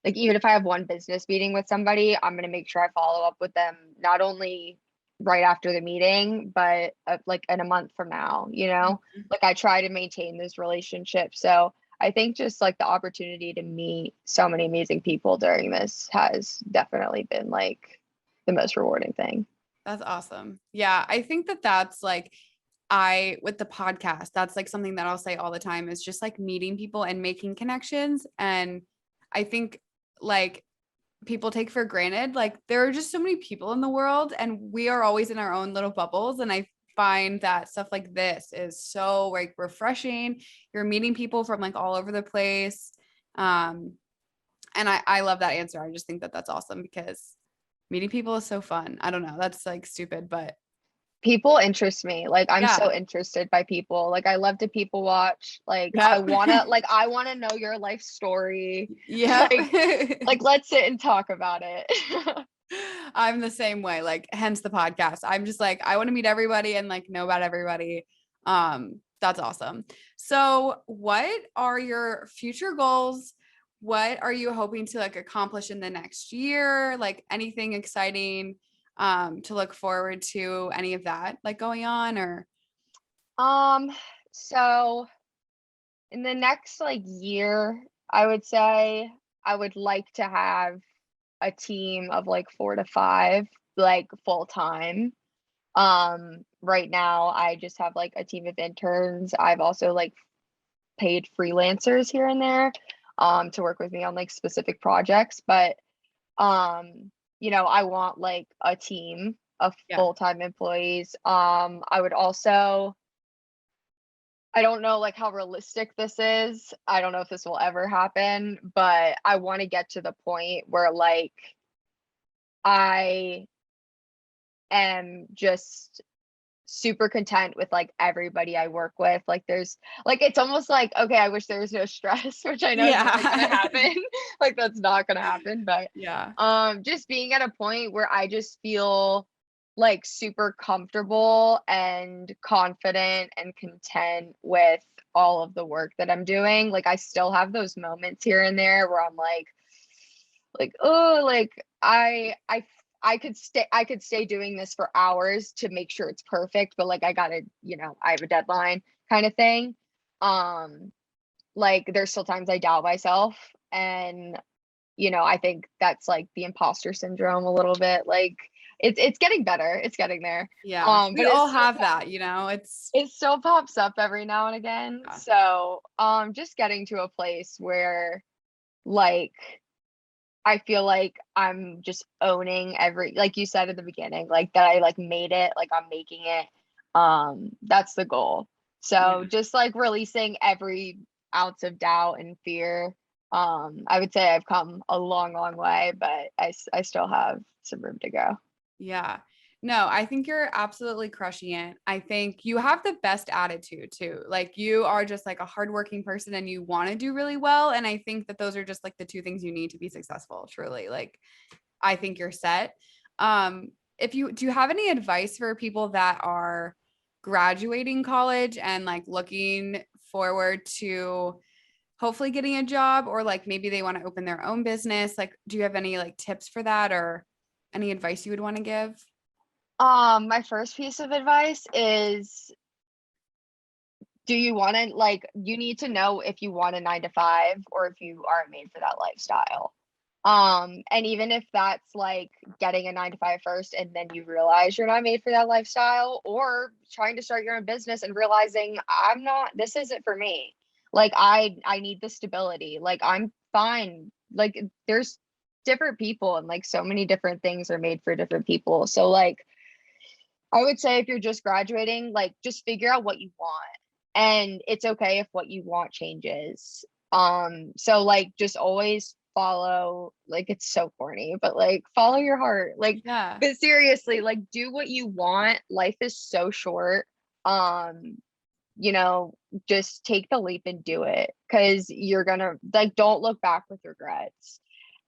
even if I have one business meeting with somebody, I'm going to make sure I follow up with them not only right after the meeting, but like in a month from now, Like I try to maintain this relationship. So I think just like the opportunity to meet so many amazing people during this has definitely been like the most rewarding thing. That's awesome. Yeah, I think that that's like with the podcast, that's like something that I'll say all the time is just like meeting people and making connections. And I think like people take for granted, like there are just so many people in the world and we are always in our own little bubbles. And I find that stuff like this is so like refreshing. You're meeting people from like all over the place. And I love that answer. I just think that that's awesome because meeting people is so fun. I don't know. That's like stupid, but People interest me. Like I'm yeah. so interested by people. Like I love to people watch. Like Yep. I wanna know your life story. Yeah. Like let's sit and talk about it. I'm the same way, like hence the podcast. I'm just like I want to meet everybody and like know about everybody. That's awesome. So, what are your future goals? What are you hoping to like accomplish in the next year? Like anything exciting to look forward to, any of that like going on or So in the next like year, I would say I would like to have a team of like 4 to 5, like full time. Right now I just have like a team of interns. I've also like paid freelancers here and there to work with me on like specific projects, but I want like a team of yeah. full-time employees. I would also, I don't know like how realistic this is. I don't know if this will ever happen, but I want to get to the point where like I am just super content with like everybody I work with. Like there's like it's almost like okay, I wish there was no stress, which I know is not gonna Yeah. happen. Like that's not gonna happen. But Yeah. just being at a point where I just feel like super comfortable and confident and content with all of the work that I'm doing. Like I still have those moments here and there where I'm like oh like I could stay doing this for hours to make sure it's perfect, but like I gotta, I have a deadline kind of thing. Like there's still times I doubt myself, and I think that's like the imposter syndrome a little bit. Like it's getting better. It's getting there. Yeah. We But all have that, it's it still pops up every now and again. yeah. So just getting to a place where like I feel like I'm just owning like you said at the beginning, like that I like made it, like I'm making it. That's the goal. So Yeah. just like releasing every ounce of doubt and fear. I would say I've come a long, long way, but I still have some room to go. Yeah. No, I think you're absolutely crushing it. I think you have the best attitude too. Like you are just like a hardworking person and you want to do really well. And I think that those are just like the two things you need to be successful, truly. Like I think you're set. Do you have any advice for people that are graduating college and like looking forward to hopefully getting a job, or like maybe they want to open their own business? Like, do you have any like tips for that or any advice you would want to give? My first piece of advice is do you want to you need to know if you want a 9 to 5 or if you aren't made for that lifestyle. And even if that's like getting a 9 to 5 first and then you realize you're not made for that lifestyle, or trying to start your own business and realizing this isn't for me. Like I need the stability. Like I'm fine. Like there's different people and like so many different things are made for different people. So like I would say if you're just graduating, like just figure out what you want. And it's okay if what you want changes. So like just always follow, like it's so corny, but like follow your heart. Like, Yeah. but seriously, like do what you want. Life is so short. Um, just take the leap and do it, because you're gonna like don't look back with regrets.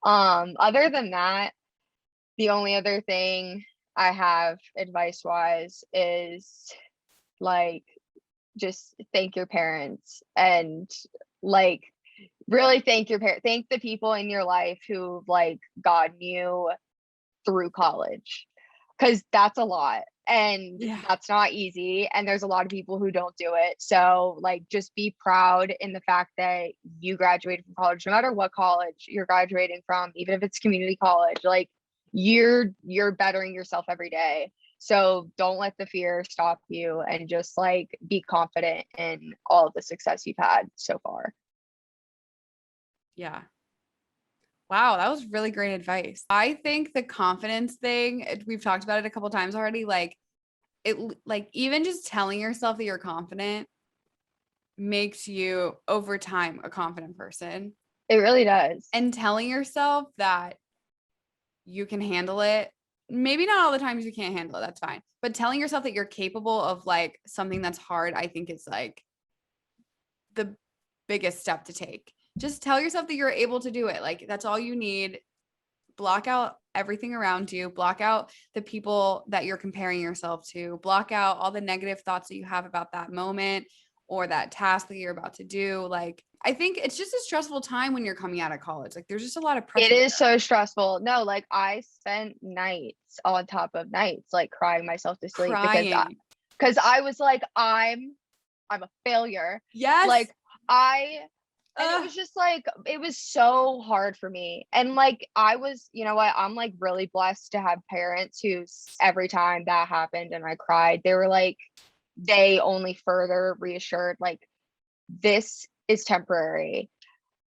Other than that, the only other thing I have advice wise is like just thank your parents, and like really thank your parents, thank the people in your life who like got you through college. because that's a lot. And Yeah. that's not easy. And there's a lot of people who don't do it. So like, just be proud in the fact that you graduated from college, no matter what college you're graduating from, even if it's community college, like you're bettering yourself every day. So don't let the fear stop you, and just like be confident in all of the success you've had so far. Yeah. Wow, that was really great advice. I think the confidence thing, we've talked about it a couple times already, like even just telling yourself that you're confident makes you over time a confident person. It really does. And telling yourself that you can handle it, maybe not all the times you can't handle it, that's fine. But telling yourself that you're capable of like something that's hard, I think is like the biggest step to take. Just tell yourself that you're able to do it. Like that's all you need. Block out everything around you, block out the people that you're comparing yourself to, block out all the negative thoughts that you have about that moment or that task that you're about to do. Like, I think it's just a stressful time when you're coming out of college. Like, there's just a lot of pressure. It is so stressful. No, like I spent nights on top of nights, like crying myself to sleep because I was like, I'm a failure. Yes. Like and it was just like, it was so hard for me. And like, I was, you know what, I'm like really blessed to have parents who every time that happened and I cried, they were like, they only further reassured, like, this is temporary.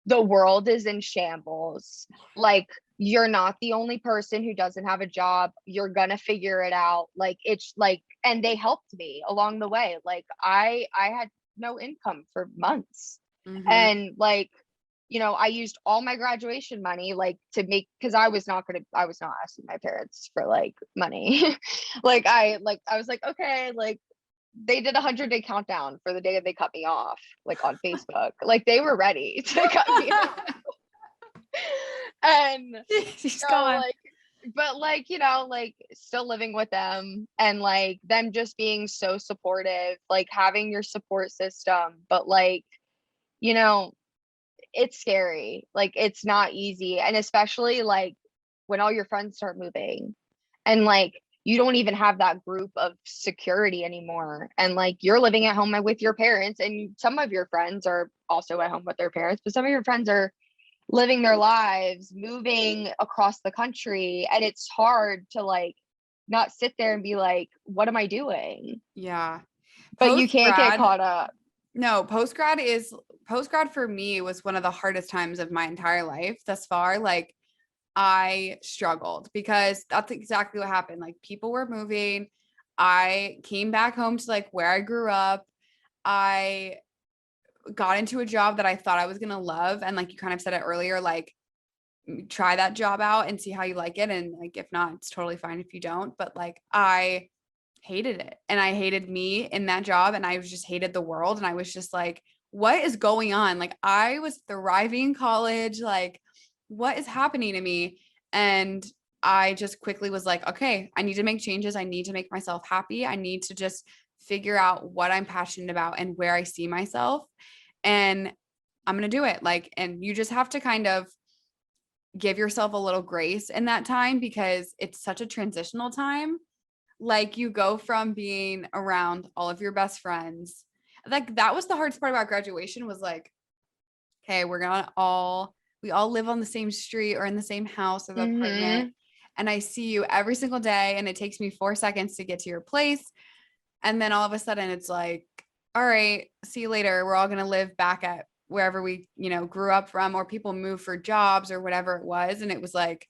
The world is in shambles. Like, you're not the only person who doesn't have a job. You're gonna figure it out. Like, it's like, and they helped me along the way. Like, I had no income for months. Mhm. And like, you know, I used all my graduation money like to make, because I was not asking my parents for like money. like I was like, okay, like they did 100-day countdown for the day that they cut me off, like on Facebook. Like they were ready to cut me off. And She's so, gone. like, but like, you know, like still living with them and like them just being so supportive, like having your support system, but like, you know, it's scary. Like it's not easy. And especially like when all your friends start moving and like you don't even have that group of security anymore. And like you're living at home with your parents, and some of your friends are also at home with their parents, but some of your friends are living their lives, moving across the country. And it's hard to like not sit there and be like, what am I doing? Yeah. But you can't get Post-grad- caught up. No, post-grad for me was one of the hardest times of my entire life thus far. Like I struggled because that's exactly what happened. Like people were moving. I came back home to like where I grew up. I got into a job that I thought I was going to love. And like you kind of said it earlier, like try that job out and see how you like it. And like, if not, it's totally fine if you don't. But like, I hated it. And I hated me in that job. And I just hated the world. And I was just like, what is going on? Like I was thriving in college. Like, what is happening to me? And I just quickly was like, okay, I need to make changes. I need to make myself happy. I need to just figure out what I'm passionate about and where I see myself. And I'm going to do it. Like, and you just have to kind of give yourself a little grace in that time because it's such a transitional time. Like you go from being around all of your best friends. Like that was the hardest part about graduation was like, okay, we all live on the same street or in the same house or the apartment. And I see you every single day and it takes me 4 seconds to get to your place. And then all of a sudden it's like, all right, see you later. We're all going to live back at wherever we, grew up from, or people move for jobs or whatever it was. And it was like,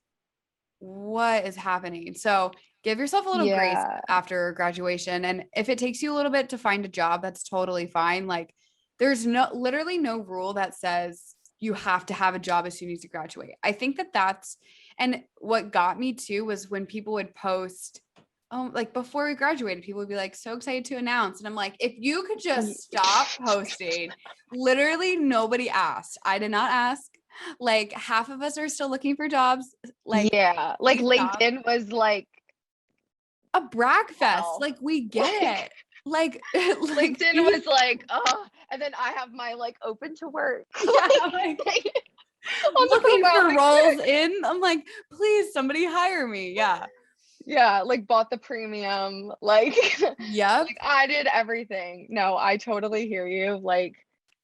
what is happening? So give yourself a little grace after graduation. And if it takes you a little bit to find a job, that's totally fine. Like there's literally no rule that says you have to have a job as soon as you graduate. I think and what got me too was when people would post, like before we graduated, people would be like, so excited to announce. And I'm like, if you could just stop posting, literally nobody asked. I did not ask. Like half of us are still looking for jobs. Like, yeah, like LinkedIn was like a brag fest. Like we get it. Like LinkedIn was like, oh, and then I have my like open to work. Yeah, like, looking for roles in. I'm like, please, somebody hire me. Yeah. Yeah, like bought the premium, like Yep. like I did everything. No, I totally hear you. Like,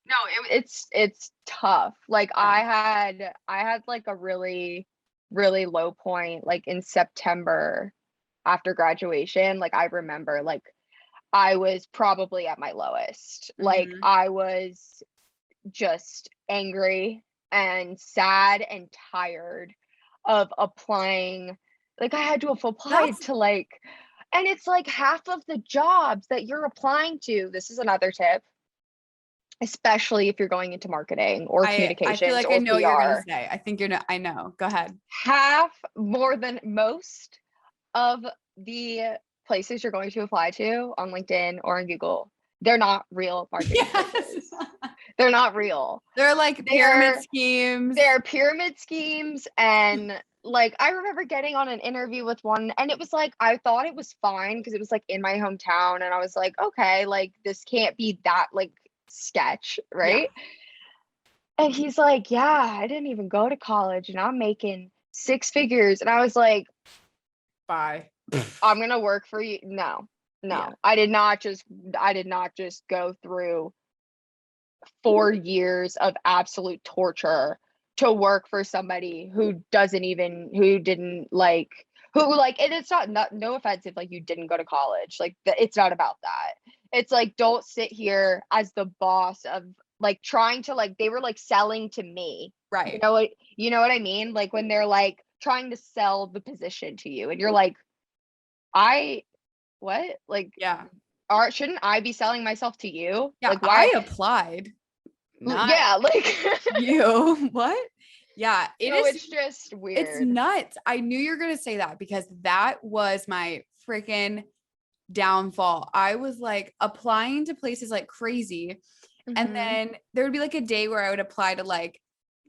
no, it's tough. Like Yeah. I had like a really low point like in September after graduation. Like I remember like I was probably at my lowest. Like Mhm. I was just angry and sad and tired of applying. Like I had to have applied That's to like, and it's like half of the jobs that you're applying to. This is another tip, especially if you're going into marketing or I feel communications like I or know what you're gonna PR. say. I think you're I know. Go ahead. Half more than most of the places you're going to apply to on LinkedIn or on Google, they're not real marketing Yes. places. They're not real. They're like pyramid They're schemes. they're pyramid schemes, and like I remember getting on an interview with one, and it was like I thought it was fine because it was like in my hometown, and I was like, okay, like this can't be that like sketch, Yeah. right? And he's like, yeah, I didn't even go to college and I'm making six figures. And I was like, Bye. I'm gonna work for you. No, Yeah. no. I did not just go through 4 years of absolute torture to work for somebody who didn't like, who like, and it's not no offense if like you didn't go to college, like it's not about that. It's like, don't sit here as the boss of like trying to like, they were like selling to me. You Right. know what, you know what I mean? Like when they're like trying to sell the position to you and you're like, I what? Like, Yeah. shouldn't I be selling myself to you? Yeah. Like why? I applied. Not Yeah, like you. What? Yeah. so it's just It's weird. nuts. I knew you were gonna say that because that was my freaking downfall. I was like applying to places like crazy. And Mhm. then there would be like a day where I would apply to like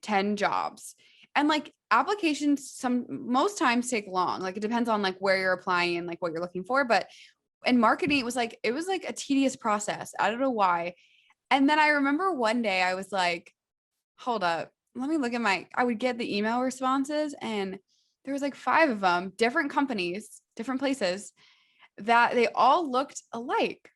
10 jobs. And like applications most times take long. Like it depends on like where you're applying and like what you're looking for. But in marketing, it was like a tedious process. I don't know why. And then I remember one day I was like, hold up, let me look at I would get the email responses and there was like 5 of them, different companies, different places that they all looked alike.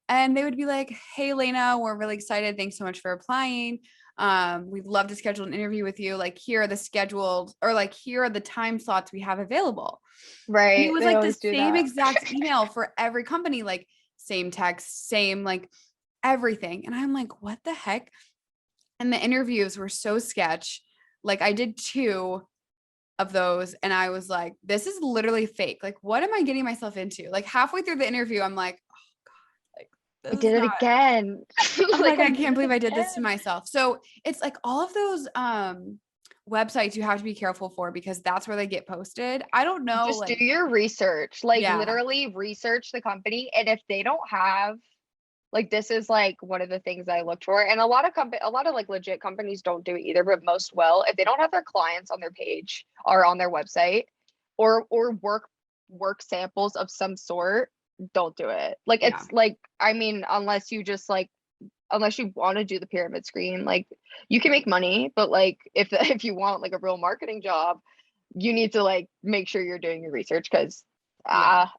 And they would be like, hey, Lena, we're really excited. Thanks so much for applying. We'd love to schedule an interview with you. Like, here are the scheduled, or like, here are the time slots we have available. And it Right. was They like the always do same that. exact email for every company, like, same text, same, like, everything. And I'm like, what the heck? And the interviews were so sketch. Like, I did 2 of those, and I was like, this is literally fake. Like, what am I getting myself into? Like, halfway through the interview, I'm like, like, I this is did it not. again. I'm Like like, I I did can't it believe I did this to again. myself. So it's like all of those websites you have to be careful for because that's where they get posted. I don't know, Just do like, your research. Like yeah, literally research the company, and if they don't have like, this is like one of the things I looked for, and a lot of like legit companies don't do it either, but most will. If they don't have their clients on their page or on their website, or work samples of some sort, don't do it. Like yeah, it's like, I mean, unless you want to do the pyramid scheme, like you can make money, but like if you want like a real marketing job, you need to like make sure you're doing your research because yeah.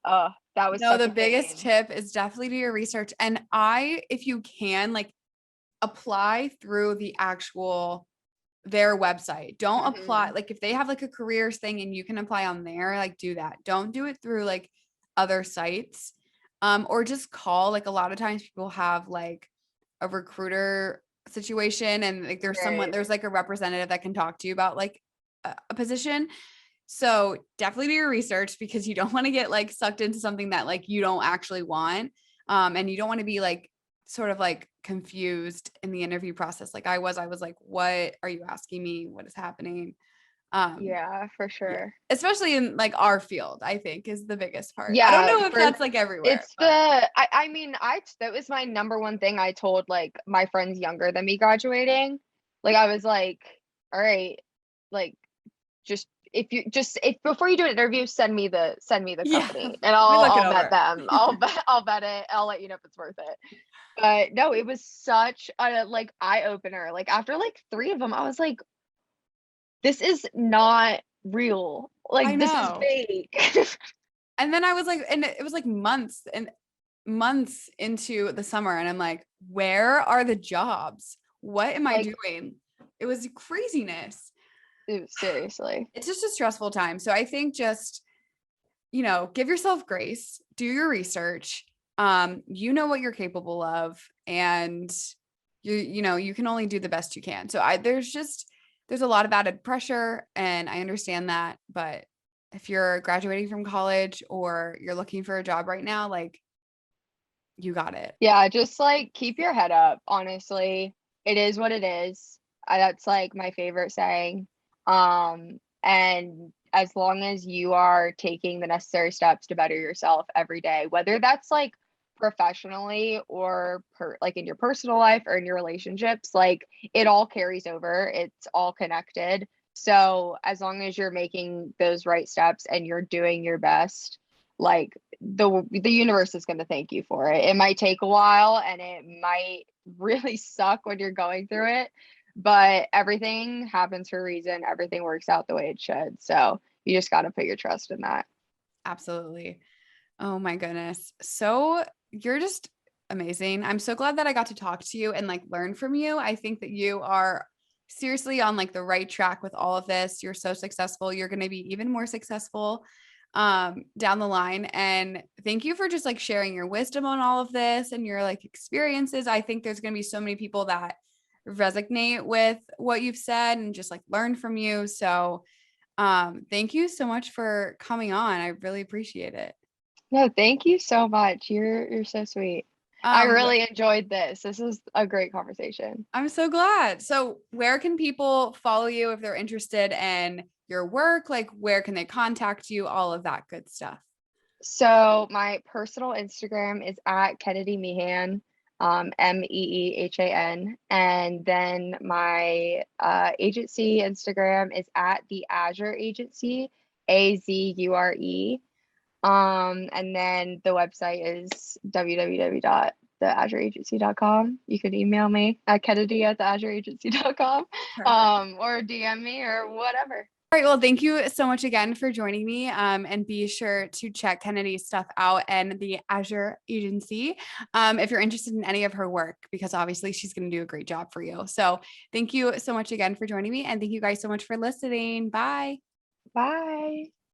that was No, such the a biggest pain. tip is definitely do your research. And if you can, like, apply through their website. Don't apply Mhm. like if they have like a careers thing and you can apply on there, like do that. Don't do it through like other sites. Or just call. Like a lot of times people have like a recruiter situation and like Right. there's like a representative that can talk to you about like a position. So definitely do your research because you don't want to get like sucked into something that like you don't actually want. And you don't want to be like sort of like confused in the interview process. Like I was like, what are you asking me? What is happening? Um, Yeah, for yeah, sure. especially in like our field, I think is the biggest part. I don't Yeah, know if for that's like everywhere, it's the but I mean, that was my number one thing I told like my friends younger than me graduating. Like I was like, all right, like just if before you do an interview, send me the yeah, company and we look it I'll vet over. them. I'll vet it. I'll let you know if it's worth it. But no, it was such a like eye opener. Like after like 3 of them, I was like, this is not real. Like, I this is know. fake. And then I was like, and it was like months and months into the summer. And I'm like, where are the jobs? What am I Like, doing? It was craziness. dude, seriously. It's just a stressful time. So I think just, give yourself grace, do your research. You know what you're capable of, and you can only do the best you can. So there's a lot of added pressure, and I understand that, but if you're graduating from college or you're looking for a job right now, like, you got it. Yeah, just like keep your head up, honestly. It is what it is. That's like my favorite saying. And as long as you are taking the necessary steps to better yourself every day, whether that's like professionally or like in your personal life or in your relationships, like it all carries over. It's all connected. So as long as you're making those right steps and you're doing your best, like the universe is going to thank you for it. It might take a while and it might really suck when you're going through it, but everything happens for a reason. Everything works out the way it should. So you just got to put your trust in that. Absolutely. Oh my goodness. So you're just amazing. I'm so glad that I got to talk to you and like learn from you. I think that you are seriously on like the right track with all of this. You're so successful. You're going to be even more successful down the line. And thank you for just like sharing your wisdom on all of this and your like experiences. I think there's going to be so many people that resonate with what you've said and just like learn from you. So thank you so much for coming on. I really appreciate it. No, thank you so much. You're so sweet. I Um, really enjoyed this. This is a great conversation. I'm so glad. So where can people follow you if they're interested in your work? Like, where can they contact you? All of that good stuff. So my personal Instagram is at Kennedy Meehan, Meehan, and then my agency Instagram is at the Azure Agency, Azure. And then the website is www.theazureagency.com. You can email me at kennedy@theazureagency.com, or DM me or whatever. All right. Well, thank you so much again for joining me. And be sure to check Kennedy's stuff out and the Azure Agency if you're interested in any of her work, because obviously she's going to do a great job for you. So thank you so much again for joining me. And thank you guys so much for listening. Bye. Bye.